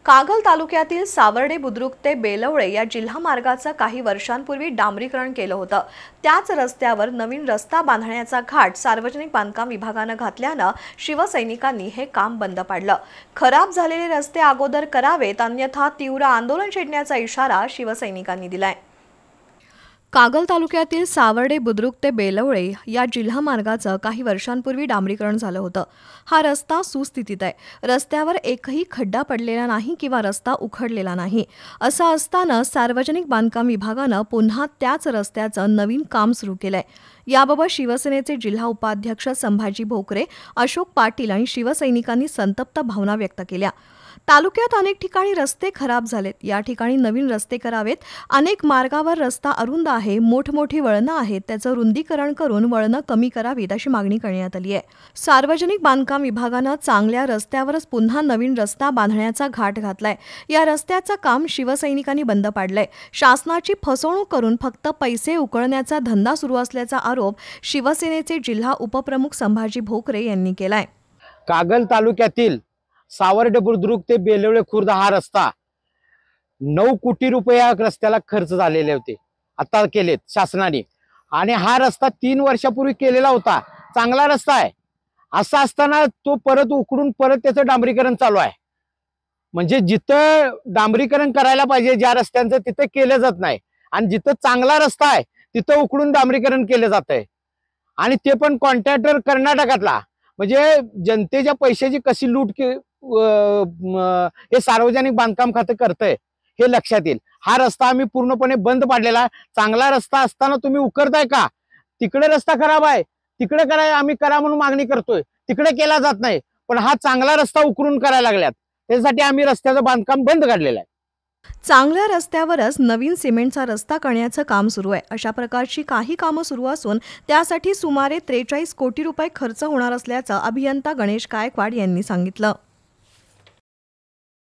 कागल तालुक्यातील सावर्डे बुद्रुक ते बेलवळे या जिल्हा मार्गाचं काही वर्षांपूर्वी डांबरीकरण केलं होतं। त्याच रस्त्यावर नवीन रस्ता बांधण्याचा घाट सार्वजनिक बांधकाम विभागानं घातल्यानं शिवसैनिकांनी हे काम बंद पाडलं। खराब झालेले रस्ते अगोदर करावेत, अन्यथा तीव्र आंदोलन छेडण्याचा इशारा शिवसैनिकांनी दिलाय। कागल तालुक्यातील सावर्डे बुद्रुक ते बेलवळे या जिल्हा मार्गाचं काही वर्षांपूर्वी डांबरीकरण झालं होतं। हा रस्ता सुस्थितीत आहे। रस्त्यावर एकही खड्डा पडलेला नाही किंवा रस्ता उखडलेला नाही। असं असताना सार्वजनिक बांधकाम विभागानं पुन्हा त्याच रस्त्याचं नवीन काम सुरू केलंय। याबाबत शिवसेनेचे जिल्हा उपाध्यक्ष संभाजी भोकरे, अशोक पाटील आणि शिवसैनिकांनी संतप्त भावना व्यक्त केल्या। तालुक्यात अनेक ठिकाणी रस्ते खराब झालेत, या ठिकाणी नवीन रस्ते करावेत। अनेक मार्गावर रस्ता अरुंद आहे, मोठमोठी वळणं आहेत, त्याचं रुंदीकरण करून वळणं कमी करावीत अशी मागणी करण्यात आली आहे। सार्वजनिक बांधकाम विभागानं चांगल्या रस्त्यावरच पुन्हा नवीन रस्ता बांधण्याचा घाट घातलाय। या रस्त्याचं काम शिवसैनिकांनी बंद पाडलंय। शासनाची फसवणूक करून फक्त पैसे उकळण्याचा धंदा सुरू असल्याचा आरोप शिवसेनेचे जिल्हा उपप्रमुख संभाजी भोकरे यांनी केलाय। कागल तालुक्यातील सावर्डे बुद्रुक ते बेलवळे खुर्द हा रस्ता 9 कोटी रुपये रस्त्याला खर्च झालेले होते, आता केलेत शासनाने। आणि हा रस्ता 3 वर्षापूर्वी केलेला होता, चांगला रस्ता आहे। असा असताना तो परत उकडून परत त्याचं डांबरीकरण चालू आहे। म्हणजे जिथं डांबरीकरण करायला पाहिजे ज्या रस्त्यांचं तिथं केलं जात नाही, आणि जिथं चांगला रस्ता आहे तिथं उकडून डांबरीकरण केलं जात आहे। आणि ते पण कॉन्ट्रॅक्टर कर्नाटकातला, म्हणजे जनतेच्या पैशाची कशी लूट हे सार्वजनिक बांधकाम खाते करतंय हे लक्षात येईल। हा रस्ता आम्ही पूर्णपणे बंद पाडलेला। चांगला रस्ता असताना तुम्ही उकरताय का? तिकडे रस्ता खराब आहे, तिकडे कराय आम्ही करा म्हणून मागणी करतोय, तिकडे केला जात नाही, पण हा चांगला रस्ता उकरून करायला लागल्यात। त्यासाठी आम्ही रस्त्याचं बांधकाम बंद काढलेलं आहे। चांगल्या रस्त्यावरच नवीन सिमेंटचा रस्ता करण्याचं काम सुरू आहे। अशा प्रकारची काही कामं सुरू असून त्यासाठी सुमारे 43 कोटी रुपये खर्च होणार असल्याचं अभियंता गणेश गायकवाड यांनी सांगितलं।